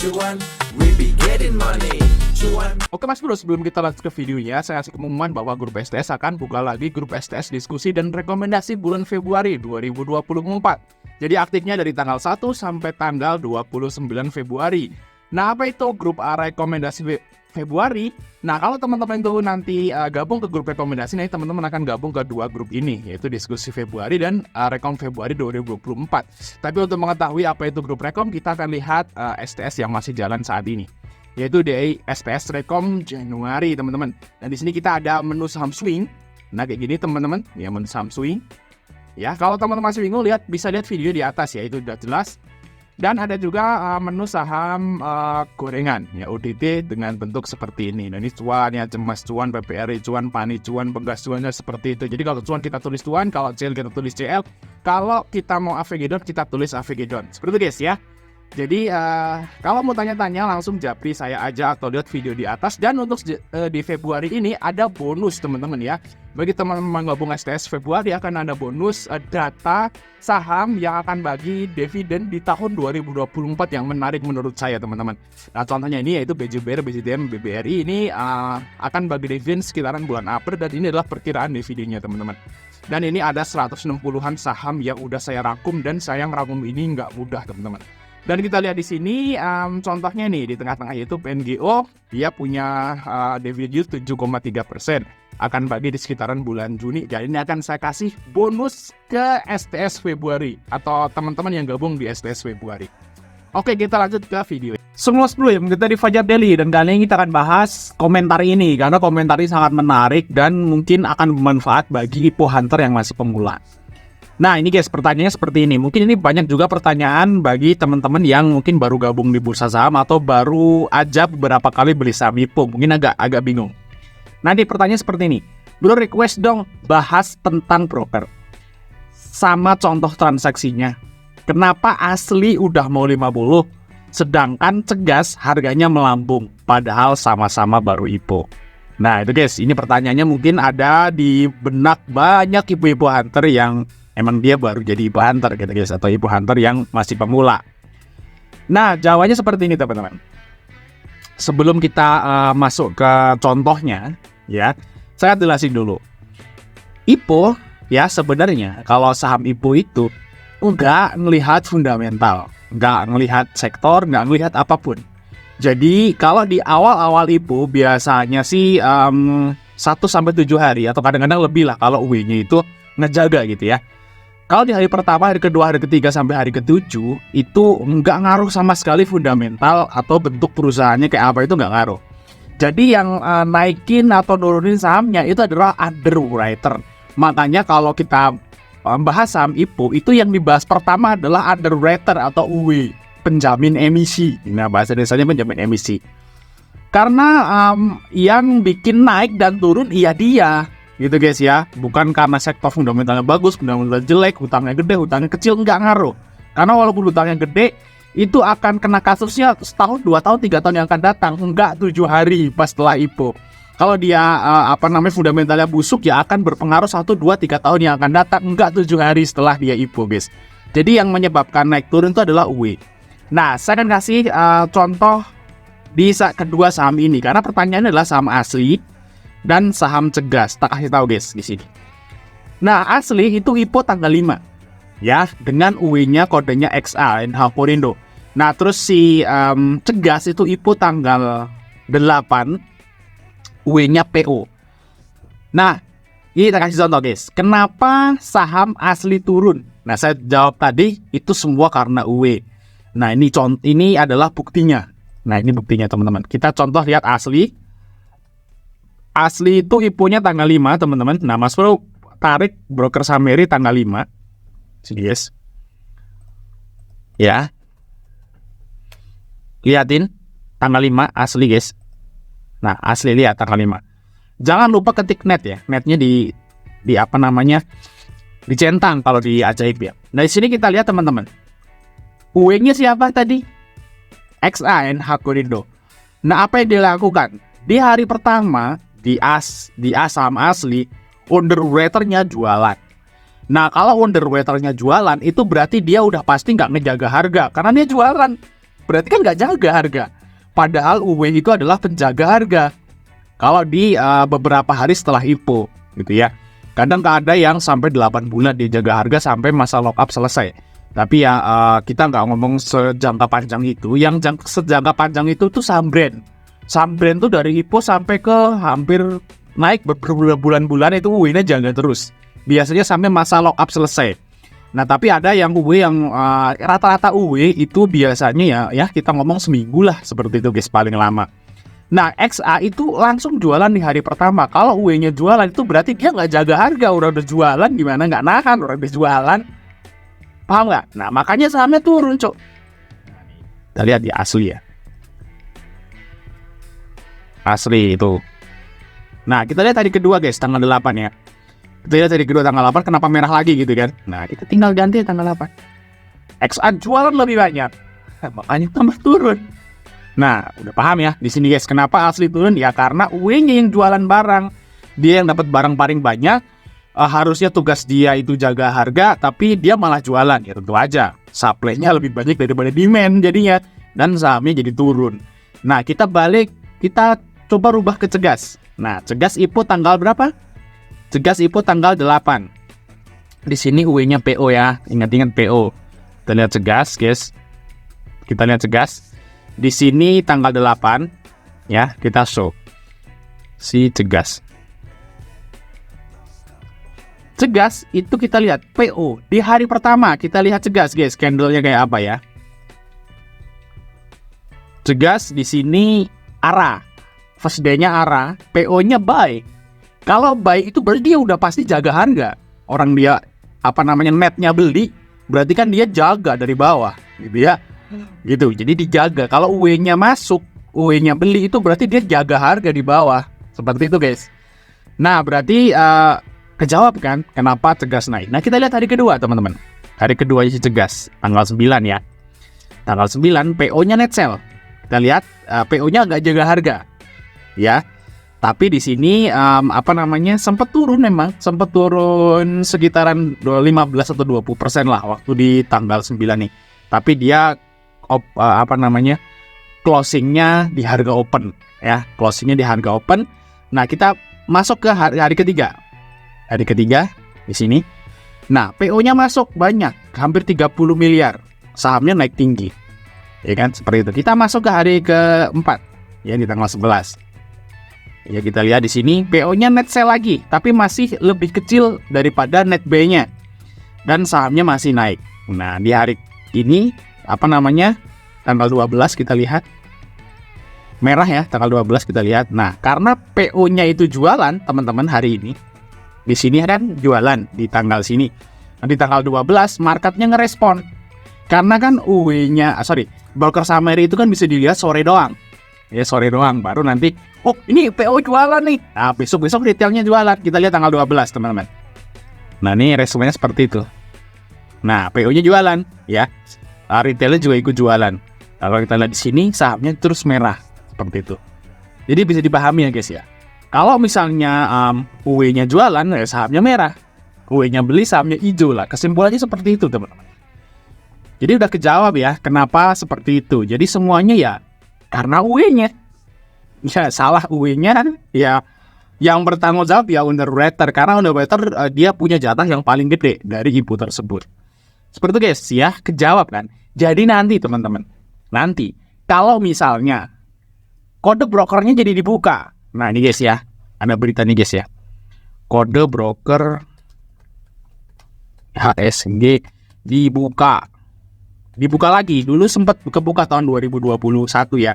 cuan, we be getting money. Cuan. Oke Mas Bro, sebelum kita lanjut ke videonya, saya kasih pengumuman bahwa grup STS akan buka lagi grup STS diskusi dan rekomendasi bulan Februari 2024. Jadi aktifnya dari tanggal 1 sampai tanggal 29 Februari. Nah, apa itu grup rekomendasi Februari? Nah, kalau teman-teman itu nanti gabung ke grup rekomendasi, nanti teman-teman akan gabung ke dua grup ini, yaitu diskusi Februari dan rekom Februari 2024. Tapi untuk mengetahui apa itu grup rekom, kita akan lihat STS yang masih jalan saat ini, yaitu dari STS Rekom Januari, teman-teman. Dan di sini kita ada menu saham swing. Nah, kayak gini teman-teman, ya menu saham swing. Ya, kalau teman-teman masih bingung, bisa lihat video di atas ya, itu udah jelas. Dan ada juga menu saham gorengan, ya ODT dengan bentuk seperti ini. Nah, ini cuan, ya cemas cuan, PPRI cuan, PANI cuan, Penggas cuannya seperti itu. Jadi kalau cuan kita tulis cuan, kalau CL kita tulis CL, kalau kita mau AVG Don kita tulis AVG Don. Seperti itu guys ya. Jadi kalau mau tanya-tanya langsung japri saya aja atau lihat video di atas. Dan untuk di Februari ini ada bonus teman-teman ya. Bagi teman-teman gabung STS Februari akan ada bonus data saham yang akan bagi dividen di tahun 2024 yang menarik menurut saya teman-teman. Nah contohnya ini yaitu BJBR, BJDM, BBRI ini akan bagi dividen sekitaran bulan April. Dan ini adalah perkiraan dividennya teman-teman. Dan ini ada 160-an saham yang udah saya rangkum. Dan saya ngerangkum ini nggak mudah teman-teman. Dan kita lihat di sini contohnya nih di tengah-tengah yaitu PNGO, dia punya dividen 7,3%, akan bagi di sekitaran bulan Juni. Jadi ini akan saya kasih bonus ke STS Februari atau teman-teman yang gabung di STS Februari. Oke, kita lanjut ke video. Semua sebelum kita di Fajar Daily, dan kali ini kita akan bahas komentar ini karena komentar ini sangat menarik dan mungkin akan bermanfaat bagi Ipo Hunter yang masih pemula. Nah ini guys, pertanyaannya seperti ini. Mungkin ini banyak juga pertanyaan bagi teman-teman yang mungkin baru gabung di bursa saham atau baru aja beberapa kali beli saham IPO. Mungkin agak bingung. Nanti pertanyaan seperti ini. Bro, request dong bahas tentang broker sama contoh transaksinya. Kenapa asli udah mau 50 sedangkan cegas harganya melambung padahal sama-sama baru IPO. Nah itu guys, ini pertanyaannya mungkin ada di benak banyak ibu-ibu hunter yang emang dia baru jadi Ipo Hunter gitu guys, atau Ipo Hunter yang masih pemula. Nah jawabannya seperti ini teman-teman. Sebelum kita masuk ke contohnya ya, saya jelasin dulu. Ipo ya sebenarnya kalau saham Ipo itu nggak ngelihat fundamental, nggak ngelihat sektor, nggak ngelihat apapun. Jadi kalau di awal-awal Ipo biasanya sih 1-7 hari atau kadang-kadang lebih lah kalau W-nya itu ngejaga gitu ya. Kalau di hari pertama, hari kedua, hari ketiga, sampai hari ke-7 itu nggak ngaruh sama sekali fundamental atau bentuk perusahaannya kayak apa, itu nggak ngaruh. Jadi yang naikin atau nurunin sahamnya itu adalah underwriter. Makanya kalau kita bahas saham IPO, itu yang dibahas pertama adalah underwriter atau UW, penjamin emisi. Nah bahasa Indonesianya penjamin emisi. Karena yang bikin naik dan turun iya dia gitu guys ya, bukan karena sektor fundamentalnya bagus, fundamentalnya jelek, hutangnya gede, hutangnya kecil, nggak ngaruh. Karena walaupun hutangnya gede, itu akan kena kasusnya setahun, 2 tahun, 3 tahun yang akan datang, enggak 7 hari pas setelah IPO. Kalau dia fundamentalnya busuk ya akan berpengaruh 1, 2, 3 tahun yang akan datang, enggak 7 hari setelah dia IPO guys. Jadi yang menyebabkan naik turun itu adalah UW. Nah saya akan kasih contoh di kedua saham ini, karena pertanyaannya adalah saham asli dan saham cegas. Tak kasih tahu guys di sini. Nah asli itu IPO tanggal 5 ya, dengan UW-nya kodenya XA NH Porindo. Nah terus si cegas itu IPO tanggal 8, UW-nya PO. Nah ini tak kasih contoh guys, kenapa saham asli turun. Nah saya jawab tadi itu semua karena UW. Nah ini adalah buktinya. Nah ini buktinya teman-teman. Kita contoh lihat asli. Asli itu IPO-nya tanggal 5 teman-teman. Nah Mas Bro tarik broker Sameri tanggal 5. Sini guys. Ya. Lihatin tanggal 5 asli guys. Nah asli lihat tanggal 5. Jangan lupa ketik net ya. Netnya di apa namanya, dicentang kalau di ajaib ya. Nah di sini kita lihat teman-teman. UW-nya siapa tadi? XA NH Porindo. Nah apa yang dilakukan? Di hari pertama di saham asli, underwriternya jualan. Nah kalau underwriternya jualan, itu berarti dia udah pasti nggak ngejaga harga, karena dia jualan. berarti kan nggak jaga harga. Padahal UW itu adalah penjaga harga. Kalau di beberapa hari setelah IPO gitu ya. Kadang ada yang sampai 8 bulan dia jaga harga sampai masa lockup selesai. Tapi ya kita nggak ngomong sejangka panjang itu. Yang sejangka panjang itu tuh saham brand. Saham brand tuh dari IPO sampai ke hampir naik berbulan-bulan itu UW-nya jaga terus. Biasanya sampai masa lockup selesai. Nah tapi ada yang UW yang rata-rata UW itu biasanya ya kita ngomong seminggu lah seperti itu guys paling lama. Nah XA itu langsung jualan di hari pertama. Kalau UW-nya jualan itu berarti dia nggak jaga harga. Udah jualan gimana nggak nahan, orang udah jualan. Paham nggak? Nah makanya sahamnya turun cok. Kita lihat di asli ya. Asli itu. Nah kita lihat hari kedua guys, tanggal 8 ya. Kita lihat hari kedua tanggal 8 kenapa merah lagi gitu kan. Nah kita tinggal ganti tanggal 8. XA jualan lebih banyak. Makanya tambah turun. Nah udah paham ya di sini guys kenapa asli turun ya karena UW-nya yang jualan barang. Dia yang dapat barang paling banyak. Harusnya tugas dia itu jaga harga tapi dia malah jualan ya tentu aja supply-nya lebih banyak daripada demand jadinya dan sahamnya jadi turun. Nah kita coba rubah ke Cegas. Nah Cegas IPO tanggal berapa? Cegas IPO tanggal 8. Di sini UW-nya PO ya, ingat-ingat PO. Kita lihat Cegas guys. Kita lihat Cegas. Di sini tanggal 8 ya kita show si Cegas. Cegas itu kita lihat PO di hari pertama kita lihat Cegas guys candlenya kayak apa ya. Cegas di sini ARA, first day-nya ARA, PO-nya buy. Kalau buy itu berarti dia udah pasti jaga harga. Orang dia netnya beli, berarti kan dia jaga dari bawah, gitu ya. Gitu. Jadi dijaga. Kalau UW-nya masuk, UW-nya beli itu berarti dia jaga harga di bawah. Seperti itu guys. Nah berarti kejawab kan kenapa Cegas naik. Nah kita lihat hari kedua teman-teman. Hari kedua si Cegas tanggal 9 ya. Tanggal 9 PO-nya net sell. Kita lihat PO-nya nggak jaga harga. Ya. Tapi di sini sempat turun memang. Sempat turun sekitaran 15 atau 20% lah waktu di tanggal 9 nih. Tapi dia closingnya di harga open ya. Closingnya di harga open. Nah kita masuk ke hari ketiga. Hari ketiga di sini. Nah, PO-nya masuk banyak, hampir 30 miliar. Sahamnya naik tinggi. Ya kan, seperti itu. Kita masuk ke hari keempat, ya di tanggal 11. Ya kita lihat di sini PO-nya net sell lagi, tapi masih lebih kecil daripada net buy-nya. Dan sahamnya masih naik. Nah, di hari ini tanggal 12 kita lihat. Merah ya, tanggal 12 kita lihat. Nah, karena PO-nya itu jualan, teman-teman hari ini. Di sini kan jualan di tanggal sini. Nah, di tanggal 12 marketnya ngerespon. Karena kan broker summary itu kan bisa dilihat sore doang. Ya sore doang baru nanti ini PO jualan nih. Nah, besok retailnya jualan. Kita lihat tanggal 12, teman-teman. Nah, ini resumenya seperti itu. Nah, PO-nya jualan ya. Retailnya juga ikut jualan. Kalau kita lihat di sini sahamnya terus merah seperti itu. Jadi bisa dipahami ya guys ya. Kalau misalnya UW-nya jualan, ya sahamnya merah. UW-nya beli, sahamnya hijau lah. Kesimpulannya seperti itu, teman-teman. Jadi udah kejawab ya, kenapa seperti itu. Jadi semuanya ya, karena UW-nya. Ya, salah UW-nya, ya yang bertanggung jawab ya underwriter. Karena underwriter dia punya jatah yang paling gede dari IPO tersebut. Seperti itu guys, ya, kejawab kan. Jadi nanti, teman-teman. Nanti, kalau misalnya kode brokernya jadi dibuka. Nah ini guys ya, ada berita nih guys ya. Kode broker HSG dibuka lagi. Dulu sempat kebuka tahun 2021 ya.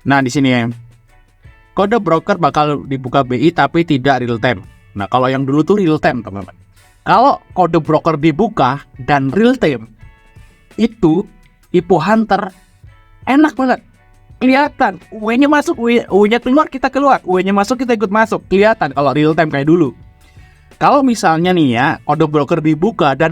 Nah di sini ya, kode broker bakal dibuka BI tapi tidak real time. Nah kalau yang dulu tuh real time teman-teman. Kalau kode broker dibuka dan real time, itu IPO Hunter enak banget. Kelihatan, UW-nya masuk, UW-nya keluar, kita keluar. UW-nya masuk, kita ikut masuk. Kelihatan kalau real time kayak dulu. Kalau misalnya nih ya, kode broker dibuka dan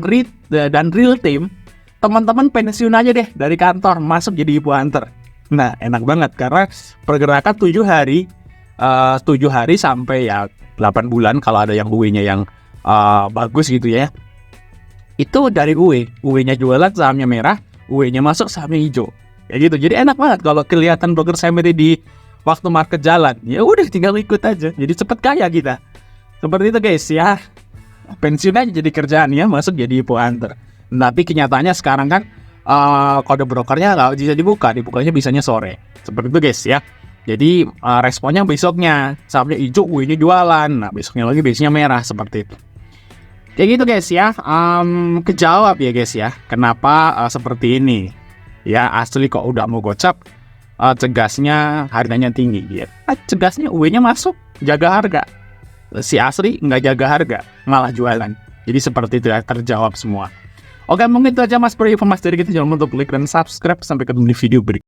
real time, teman-teman pensiun aja deh dari kantor, masuk jadi IPO Hunter. Nah, enak banget karena pergerakan 7 hari sampai ya 8 bulan kalau ada yang UW-nya yang bagus gitu ya. Itu dari UW-nya jualan sahamnya merah, W-nya masuk, sahamnya hijau. Kayak gitu. Jadi enak banget kalau kelihatan broker summary di waktu market jalan. Ya udah tinggal ikut aja. Jadi cepet kaya kita. Seperti itu guys ya. Pensiun aja jadi kerjaan ya, masuk jadi IPO Hunter. Tapi kenyataannya sekarang kan kode brokernya nggak bisa dibukanya bisanya sore. Seperti itu guys ya. Jadi responnya besoknya sahamnya hijau, W-nya jualan. Nah besoknya lagi biasanya merah seperti itu. Kayak gitu guys ya. Kejawab ya guys ya. Kenapa seperti ini? Ya asli kok udah mau gocap, cegasnya harganya tinggi gitu. Cegasnya W-nya masuk, jaga harga. Si asli nggak jaga harga, malah jualan. Jadi seperti itu ya, terjawab semua. Oke, mungkin itu aja mas bro informasi dari kita. Jangan lupa untuk like dan subscribe. Sampai ketemu di video berikutnya.